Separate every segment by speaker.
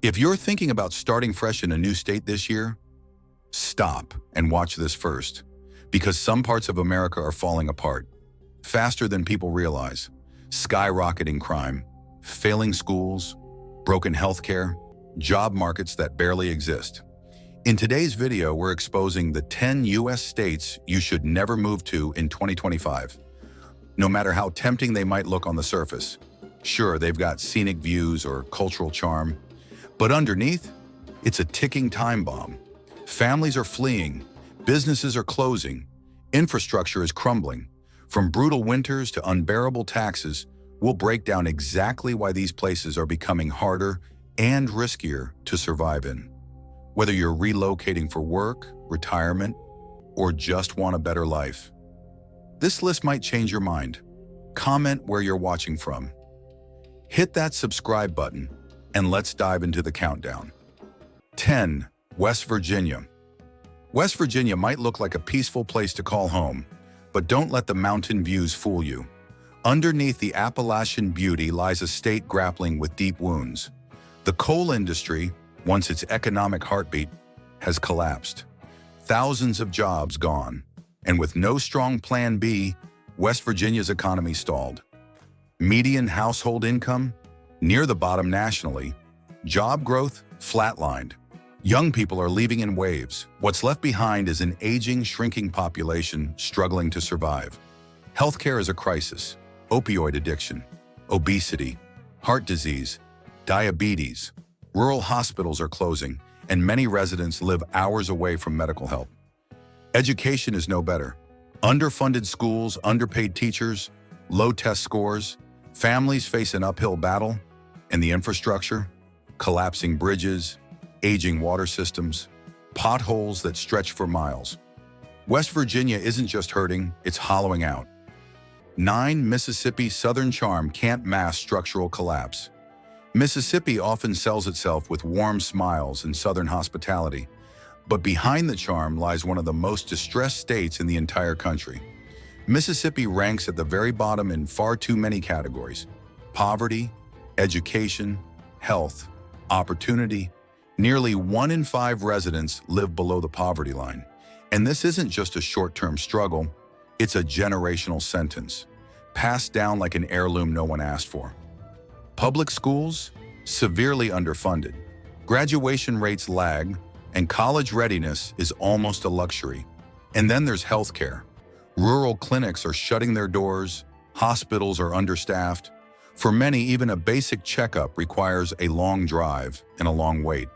Speaker 1: If you're thinking about starting fresh in a new state this year, stop and watch this first, because some parts of America are falling apart faster than people realize. Skyrocketing crime, failing schools, broken healthcare, job markets that barely exist. In today's video, we're exposing the 10 U.S. states you should never move to in 2025. No matter how tempting they might look on the surface. Sure, they've got scenic views or cultural charm, but underneath, it's a ticking time bomb. Families are fleeing, businesses are closing, infrastructure is crumbling. From brutal winters to unbearable taxes, we'll break down exactly why these places are becoming harder and riskier to survive in. Whether you're relocating for work, retirement, or just want a better life. This list might change your mind. Comment where you're watching from. Hit that subscribe button, and let's dive into the countdown. 10. West Virginia. West Virginia might look like a peaceful place to call home, but don't let the mountain views fool you. Underneath the Appalachian beauty lies a state grappling with deep wounds. The coal industry, once its economic heartbeat, has collapsed. Thousands of jobs gone, and with no strong plan B, West Virginia's economy stalled. Median household income, near the bottom nationally. Job growth, flatlined. Young people are leaving in waves. What's left behind is an aging, shrinking population struggling to survive. Healthcare is a crisis. Opioid addiction, obesity, heart disease, diabetes. Rural hospitals are closing, and many residents live hours away from medical help. Education is no better. Underfunded schools, underpaid teachers, low test scores. Families face an uphill battle, and the infrastructure, collapsing bridges, aging water systems, potholes that stretch for miles. West Virginia isn't just hurting, it's hollowing out. 9. Mississippi's southern charm can't mask structural collapse. Mississippi often sells itself with warm smiles and southern hospitality, but behind the charm lies one of the most distressed states in the entire country. Mississippi ranks at the very bottom in far too many categories: poverty, education, health, opportunity. Nearly 1 in 5 residents live below the poverty line. And this isn't just a short-term struggle, it's a generational sentence, passed down like an heirloom no one asked for. Public schools, severely underfunded. Graduation rates lag, and college readiness is almost a luxury. And then there's healthcare. Rural clinics are shutting their doors, hospitals are understaffed. For many, even a basic checkup requires a long drive and a long wait.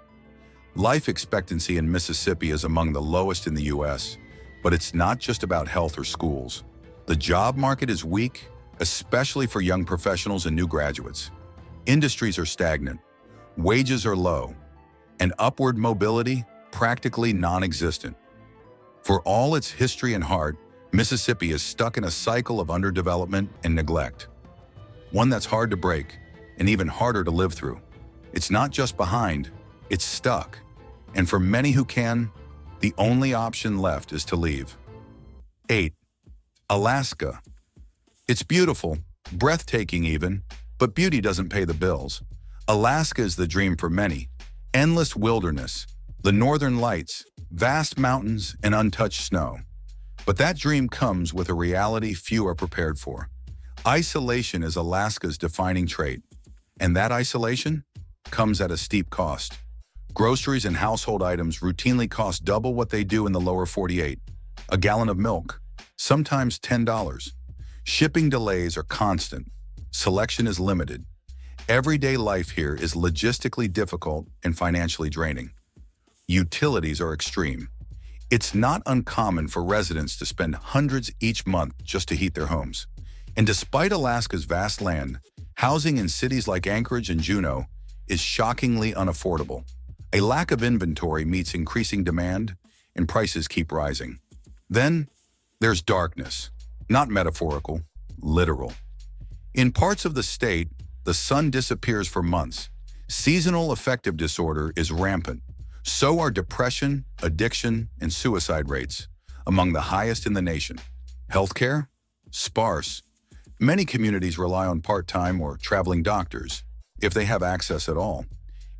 Speaker 1: Life expectancy in Mississippi is among the lowest in the U.S., but it's not just about health or schools. The job market is weak, especially for young professionals and new graduates. Industries are stagnant, wages are low, and upward mobility practically non-existent. For all its history and heart, Mississippi is stuck in a cycle of underdevelopment and neglect. One that's hard to break, and even harder to live through. It's not just behind, it's stuck. And for many who can, the only option left is to leave. 8. Alaska. It's beautiful, breathtaking even, but beauty doesn't pay the bills. Alaska is the dream for many. Endless wilderness, the northern lights, vast mountains, and untouched snow. But that dream comes with a reality few are prepared for. Isolation is Alaska's defining trait, and that isolation comes at a steep cost. Groceries and household items routinely cost double what they do in the lower 48. A gallon of milk, sometimes $10. Shipping delays are constant. Selection is limited. Everyday life here is logistically difficult and financially draining. Utilities are extreme. It's not uncommon for residents to spend hundreds each month just to heat their homes. And despite Alaska's vast land, housing in cities like Anchorage and Juneau is shockingly unaffordable. A lack of inventory meets increasing demand, and prices keep rising. Then, there's darkness. Not metaphorical, literal. In parts of the state, the sun disappears for months. Seasonal affective disorder is rampant. So are depression, addiction, and suicide rates, among the highest in the nation. Healthcare? Sparse. Many communities rely on part-time or traveling doctors, if they have access at all.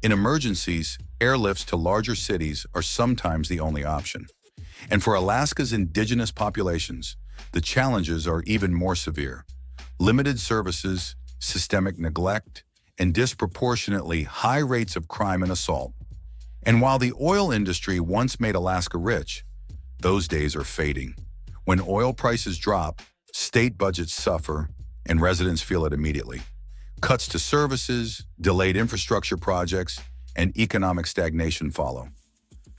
Speaker 1: In emergencies, airlifts to larger cities are sometimes the only option. And for Alaska's indigenous populations, the challenges are even more severe. Limited services, systemic neglect, and disproportionately high rates of crime and assault. And while the oil industry once made Alaska rich, those days are fading. When oil prices drop, state budgets suffer, and residents feel it immediately. Cuts to services, delayed infrastructure projects, and economic stagnation follow.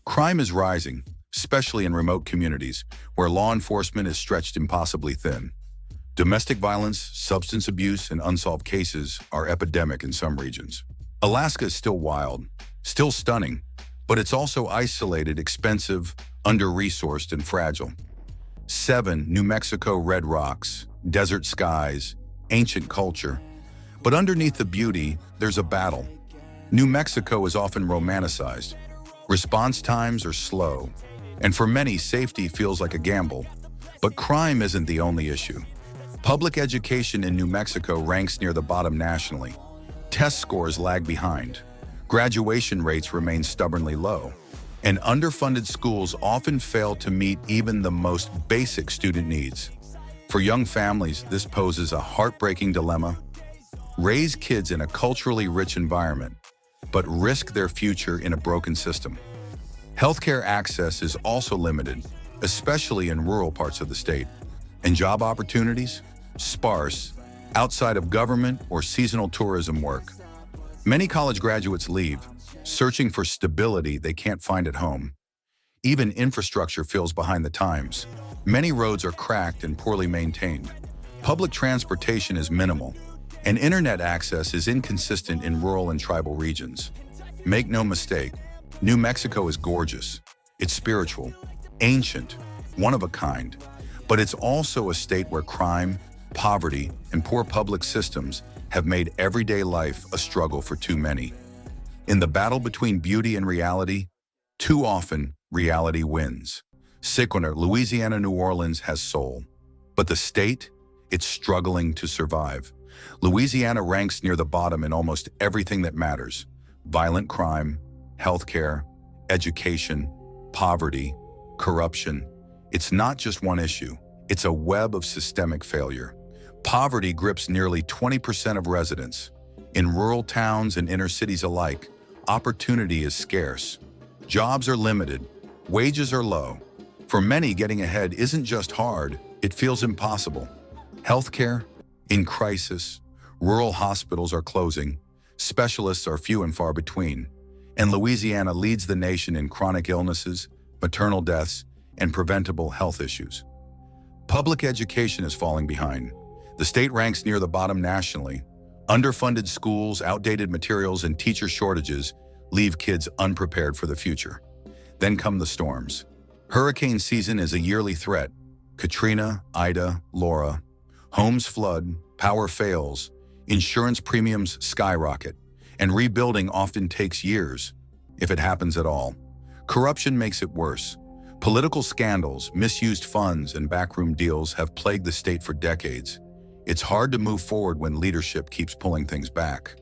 Speaker 1: Crime is rising, especially in remote communities where law enforcement is stretched impossibly thin. Domestic violence, substance abuse, and unsolved cases are epidemic in some regions. Alaska is still wild, still stunning, but it's also isolated, expensive, under-resourced, and fragile. 7, New Mexico red rocks, desert skies, ancient culture. But underneath the beauty, there's a battle. New Mexico is often romanticized. Response times are slow, and for many, safety feels like a gamble. But crime isn't the only issue. Public education in New Mexico ranks near the bottom nationally. Test scores lag behind. Graduation rates remain stubbornly low. And underfunded schools often fail to meet even the most basic student needs. For young families, this poses a heartbreaking dilemma. Raise kids in a culturally rich environment, but risk their future in a broken system. Healthcare access is also limited, especially in rural parts of the state. And job opportunities? Sparse, outside of government or seasonal tourism work. Many college graduates leave, searching for stability they can't find at home. Even infrastructure feels behind the times. Many roads are cracked and poorly maintained. Public transportation is minimal, and internet access is inconsistent in rural and tribal regions. Make no mistake, New Mexico is gorgeous. It's spiritual, ancient, one of a kind, but it's also a state where crime, poverty, and poor public systems have made everyday life a struggle for too many. In the battle between beauty and reality, too often, reality wins. Siquiner, Louisiana, New Orleans has soul. But the state, it's struggling to survive. Louisiana ranks near the bottom in almost everything that matters. Violent crime, healthcare, education, poverty, corruption. It's not just one issue. It's a web of systemic failure. Poverty grips nearly 20% of residents. In rural towns and inner cities alike, opportunity is scarce. Jobs are limited. Wages are low. For many, getting ahead isn't just hard, it feels impossible. Healthcare? In crisis. Rural hospitals are closing. Specialists are few and far between. And Louisiana leads the nation in chronic illnesses, maternal deaths, and preventable health issues. Public education is falling behind. The state ranks near the bottom nationally. Underfunded schools, outdated materials, and teacher shortages leave kids unprepared for the future. Then come the storms. Hurricane season is a yearly threat. Katrina, Ida, Laura. Homes flood, power fails, insurance premiums skyrocket, and rebuilding often takes years, if it happens at all. Corruption makes it worse. Political scandals, misused funds, and backroom deals have plagued the state for decades. It's hard to move forward when leadership keeps pulling things back.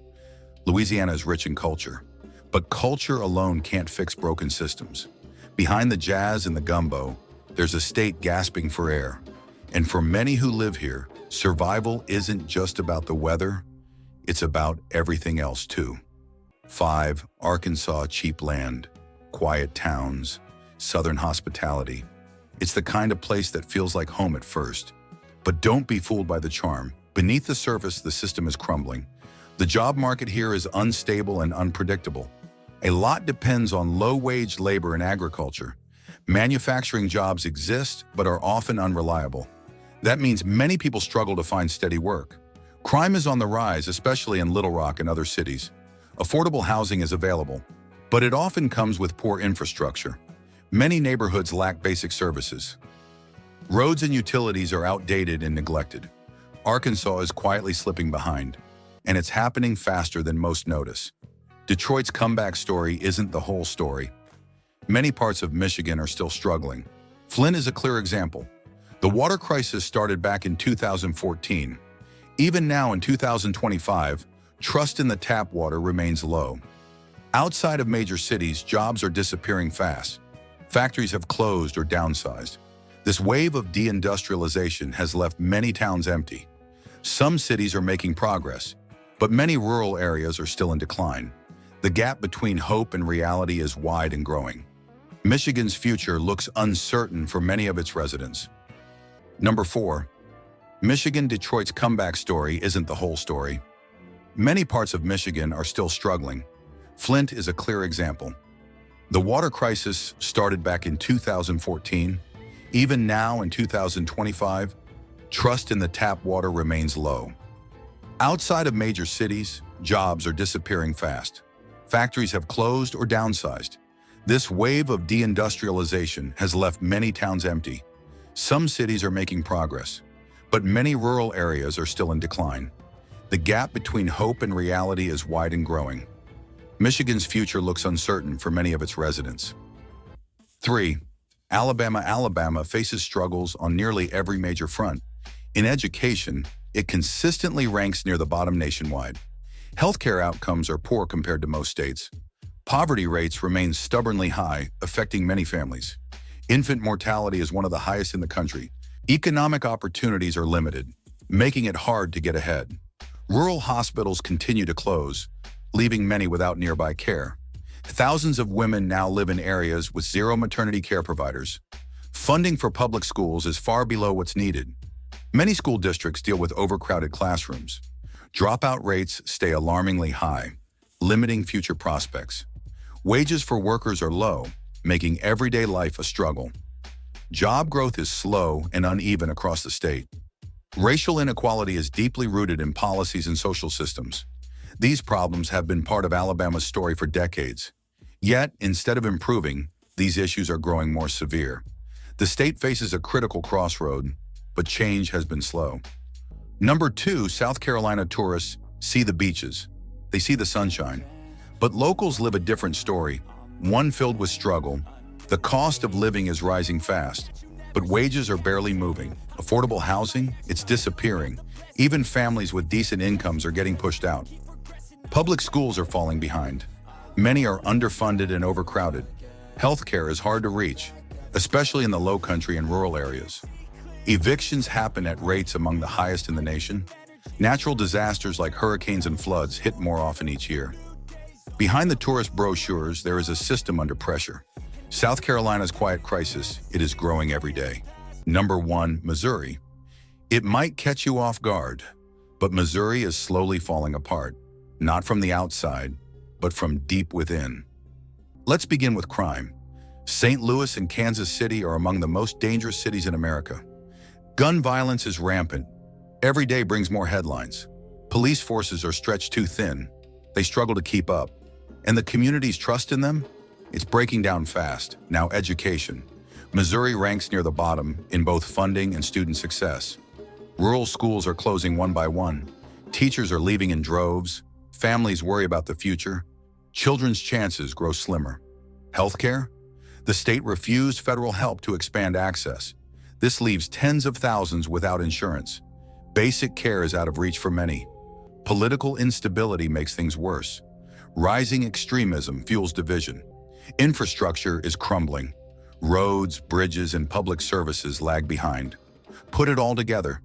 Speaker 1: Louisiana is rich in culture, but culture alone can't fix broken systems. Behind the jazz and the gumbo, there's a state gasping for air. And for many who live here, survival isn't just about the weather, it's about everything else too. 5, Arkansas cheap land, quiet towns, southern hospitality. It's the kind of place that feels like home at first. But don't be fooled by the charm. Beneath the surface, the system is crumbling. The job market here is unstable and unpredictable. A lot depends on low-wage labor and agriculture. Manufacturing jobs exist, but are often unreliable. That means many people struggle to find steady work. Crime is on the rise, especially in Little Rock and other cities. Affordable housing is available, but it often comes with poor infrastructure. Many neighborhoods lack basic services. Roads and utilities are outdated and neglected. Arkansas is quietly slipping behind, and it's happening faster than most notice. Detroit's comeback story isn't the whole story. Many parts of Michigan are still struggling. Flint is a clear example. The water crisis started back in 2014. Even now in 2025, trust in the tap water remains low. Outside of major cities, jobs are disappearing fast. Factories have closed or downsized. This wave of deindustrialization has left many towns empty. Some cities are making progress, but many rural areas are still in decline. The gap between hope and reality is wide and growing. Michigan's future looks uncertain for many of its residents. Number 4. Michigan-Detroit's comeback story isn't the whole story. Many parts of Michigan are still struggling. Flint is a clear example. The water crisis started back in 2014. Even now in 2025, trust in the tap water remains low. Outside of major cities, jobs are disappearing fast. Factories have closed or downsized. This wave of deindustrialization has left many towns empty. Some cities are making progress, but many rural areas are still in decline. The gap between hope and reality is wide and growing. Michigan's future looks uncertain for many of its residents. 3. Alabama faces struggles on nearly every major front. In education, it consistently ranks near the bottom nationwide. Healthcare outcomes are poor compared to most states. Poverty rates remain stubbornly high, affecting many families. Infant mortality is one of the highest in the country. Economic opportunities are limited, making it hard to get ahead. Rural hospitals continue to close, leaving many without nearby care. Thousands of women now live in areas with zero maternity care providers. Funding for public schools is far below what's needed. Many school districts deal with overcrowded classrooms. Dropout rates stay alarmingly high, limiting future prospects. Wages for workers are low, making everyday life a struggle. Job growth is slow and uneven across the state. Racial inequality is deeply rooted in policies and social systems. These problems have been part of Alabama's story for decades. Yet, instead of improving, these issues are growing more severe. The state faces a critical crossroad, but change has been slow. Number 2, South Carolina tourists see the beaches. They see the sunshine. But locals live a different story, one filled with struggle. The cost of living is rising fast, but wages are barely moving. Affordable housing, it's disappearing. Even families with decent incomes are getting pushed out. Public schools are falling behind. Many are underfunded and overcrowded. Healthcare is hard to reach, especially in the low country and rural areas. Evictions happen at rates among the highest in the nation. Natural disasters like hurricanes and floods hit more often each year. Behind the tourist brochures, there is a system under pressure. South Carolina's quiet crisis, it is growing every day. Number 1, Missouri. It might catch you off guard, but Missouri is slowly falling apart, not from the outside, but from deep within. Let's begin with crime. St. Louis and Kansas City are among the most dangerous cities in America. Gun violence is rampant. Every day brings more headlines. Police forces are stretched too thin. They struggle to keep up. And the community's trust in them? It's breaking down fast. Now education. Missouri ranks near the bottom in both funding and student success. Rural schools are closing one by one. Teachers are leaving in droves. Families worry about the future. Children's chances grow slimmer. Healthcare? The state refused federal help to expand access. This leaves tens of thousands without insurance. Basic care is out of reach for many. Political instability makes things worse. Rising extremism fuels division. Infrastructure is crumbling. Roads, bridges, and public services lag behind. Put it all together,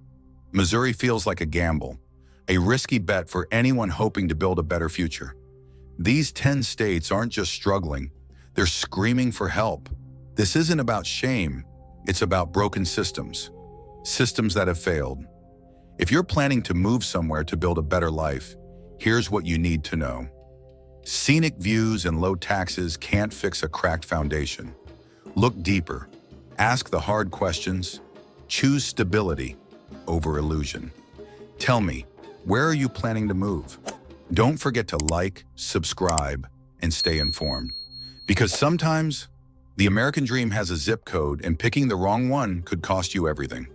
Speaker 1: Missouri feels like a gamble, a risky bet for anyone hoping to build a better future. These 10 states aren't just struggling, they're screaming for help. This isn't about shame, it's about broken systems. Systems that have failed. If you're planning to move somewhere to build a better life, here's what you need to know. Scenic views and low taxes can't fix a cracked foundation. Look deeper. Ask the hard questions. Choose stability over illusion. Tell me, where are you planning to move? Don't forget to like, subscribe, and stay informed. Because sometimes, the American dream has a zip code, and picking the wrong one could cost you everything.